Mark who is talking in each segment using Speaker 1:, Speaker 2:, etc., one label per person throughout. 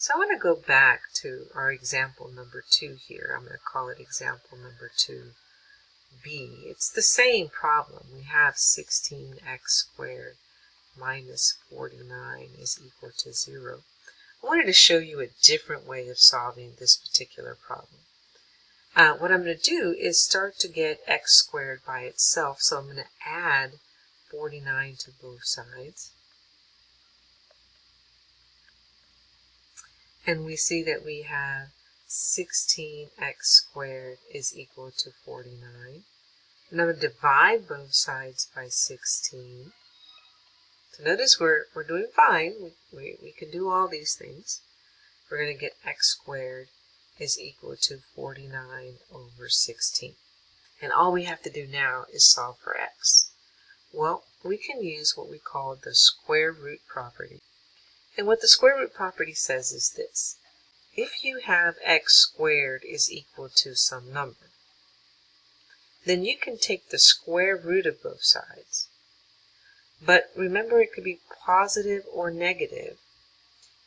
Speaker 1: So I want to go back to our example number 2 here. I'm going to call it example number 2b. It's the same problem. We have 16x squared minus 49 is equal to 0. I wanted to show you a different way of solving this particular problem. What I'm going to do is start to get x squared by itself. So I'm going to add 49 to both sides. And we see that we have 16x squared is equal to 49. And I'm going to divide both sides by 16. So notice we're doing fine. We can do all these things. We're going to get x squared is equal to 49 over 16. And all we have to do now is solve for x. Well, we can use what we call the square root property. And what the square root property says is this. If you have x squared is equal to some number, then you can take the square root of both sides. But remember, it could be positive or negative,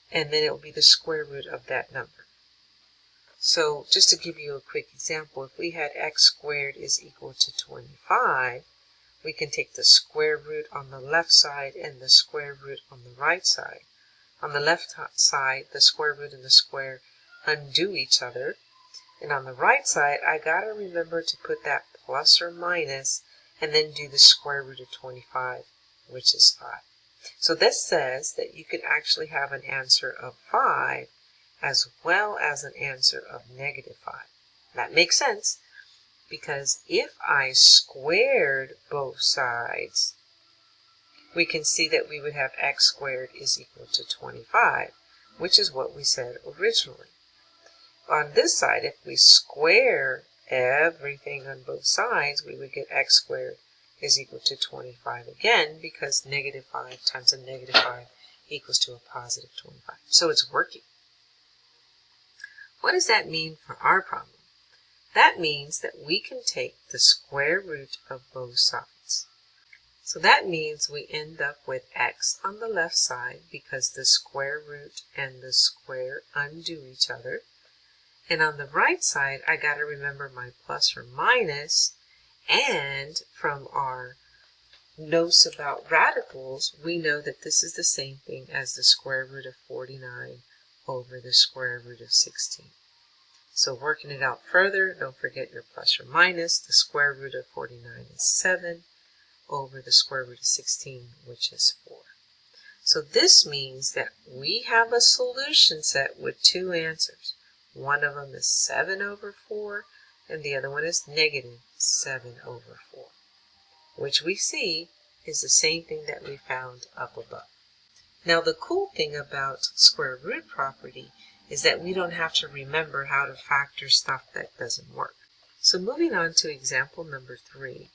Speaker 1: and then it will be the square root of that number. So just to give you a quick example, if we had x squared is equal to 25, we can take the square root on the left side and the square root on the right side. On the left side, the square root and the square undo each other. And on the right side, I got to remember to put that plus or minus and then do the square root of 25, which is 5. So this says that you could actually have an answer of 5 as well as an answer of negative 5. That makes sense because if I squared both sides, we can see that we would have x squared is equal to 25, which is what we said originally. On this side, if we square everything on both sides, we would get x squared is equal to 25 again, because negative 5 times a negative 5 equals to a positive 25. So it's working. What does that mean for our problem? That means that we can take the square root of both sides. So that means we end up with x on the left side because the square root and the square undo each other. And on the right side, I got to remember my plus or minus. And from our notes about radicals, we know that this is the same thing as the square root of 49 over the square root of 16. So working it out further, don't forget your plus or minus. The square root of 49 is 7 over the square root of 16, which is 4. So this means that we have a solution set with two answers. One of them is 7 over 4, and the other one is negative 7 over 4, which we see is the same thing that we found up above. Now the cool thing about square root property is that we don't have to remember how to factor stuff that doesn't work. So moving on to example number 3,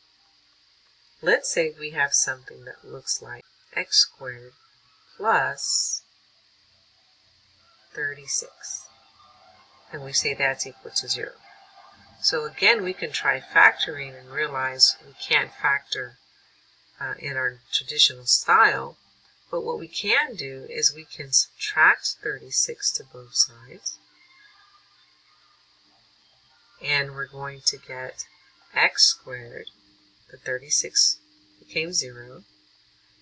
Speaker 1: let's say we have something that looks like x squared plus 36. And we say that's equal to 0. So again, we can try factoring and realize we can't factor in our traditional style. But what we can do is we can subtract 36 to both sides. And we're going to get x squared. The 36 became 0.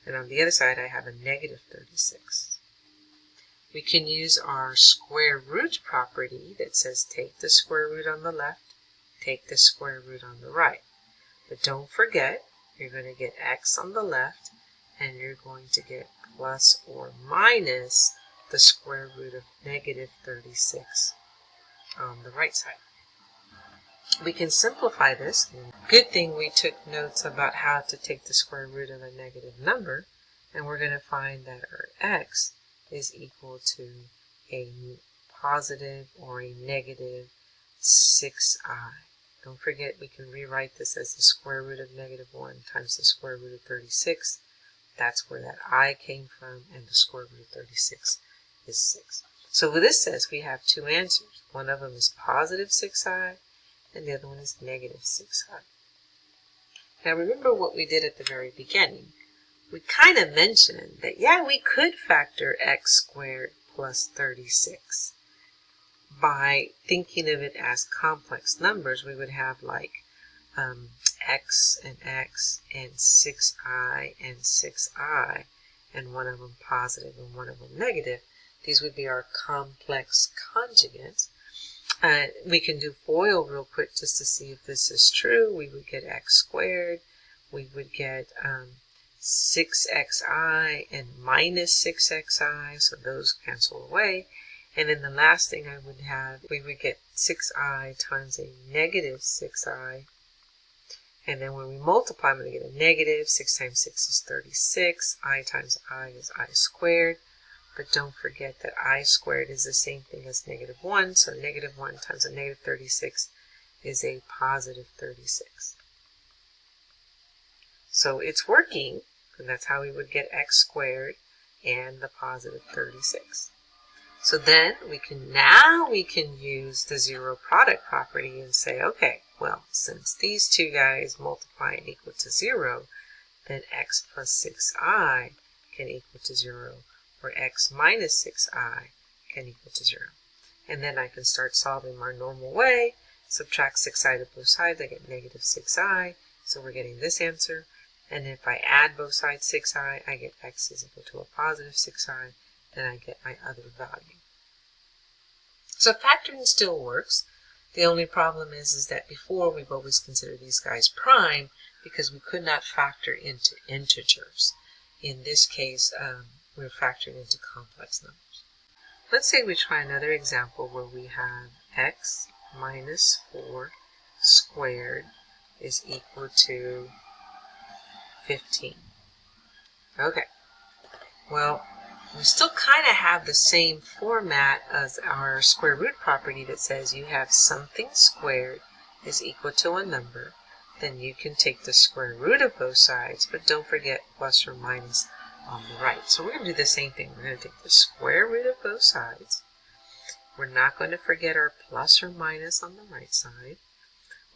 Speaker 1: And on the other side, I have a negative 36. We can use our square root property that says take the square root on the left, take the square root on the right. But don't forget, you're going to get x on the left, and you're going to get plus or minus the square root of negative 36 on the right side. We can simplify this. Good thing we took notes about how to take the square root of a negative number, and we're going to find that our x is equal to a positive or a negative 6i. Don't forget, we can rewrite this as the square root of negative 1 times the square root of 36. That's where that I came from, and the square root of 36 is 6. So what this says, we have two answers. One of them is positive 6i, and the other one is negative 6i. Now remember what we did at the very beginning. We kind of mentioned that, yeah, we could factor x squared plus 36. By thinking of it as complex numbers, we would have like x and 6i and 6i, and one of them positive and one of them negative. These would be our complex conjugates. We can do FOIL real quick just to see if this is true. We would get x squared. We would get 6xi and minus 6xi, so those cancel away. And then the last thing I would have, we would get 6i times a negative 6i. And then when we multiply, I'm going to get a negative. 6 times 6 is 36. I times I is I squared. But don't forget that I squared is the same thing as negative 1. So negative 1 times a negative 36 is a positive 36. So it's working. And that's how we would get x squared and the positive 36. So then we can use the zero product property and say, okay, well, since these two guys multiply and equal to 0, then x plus 6i can equal to 0, or x minus 6i can equal to 0. And then I can start solving my normal way. Subtract 6i to both sides, I get negative 6i, so we're getting this answer. And if I add both sides 6i, I get x is equal to a positive 6i, then I get my other value. So factoring still works. The only problem is that before we've always considered these guys prime because we could not factor into integers. In this case, we're factoring into complex numbers. Let's say we try another example where we have x minus 4 squared is equal to 15. Okay, well, we still kind of have the same format as our square root property that says you have something squared is equal to a number. Then you can take the square root of both sides, but don't forget plus or minus on the right. So we're going to do the same thing. We're going to take the square root of both sides. We're not going to forget our plus or minus on the right side.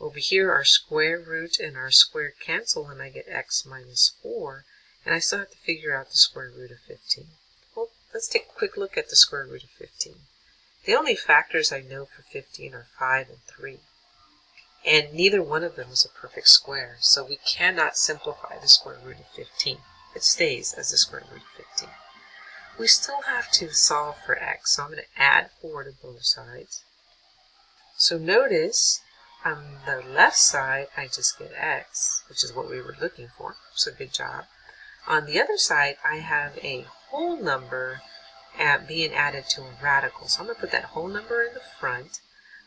Speaker 1: Over here, our square root and our square cancel, and I get x minus 4. And I still have to figure out the square root of 15. Well, let's take a quick look at the square root of 15. The only factors I know for 15 are 5 and 3. And neither one of them is a perfect square, so we cannot simplify the square root of 15. It stays as the square root of 15. We still have to solve for x, so I'm going to add 4 to both sides. So notice on the left side, I just get x, which is what we were looking for, so good job. On the other side, I have a whole number being added to a radical. So I'm going to put that whole number in the front.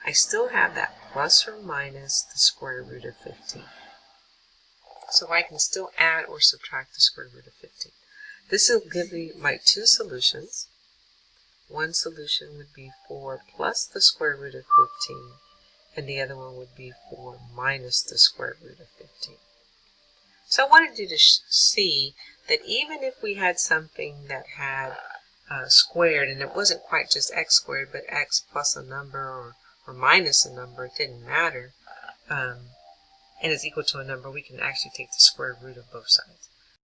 Speaker 1: I still have that plus or minus the square root of 15. So I can still add or subtract the square root of 15. This will give me my two solutions. One solution would be 4 plus the square root of 15, and the other one would be 4 minus the square root of 15. So I wanted you to see that even if we had something that had squared, and it wasn't quite just x squared, but x plus a number or minus a number, it didn't matter, and is equal to a number, we can actually take the square root of both sides.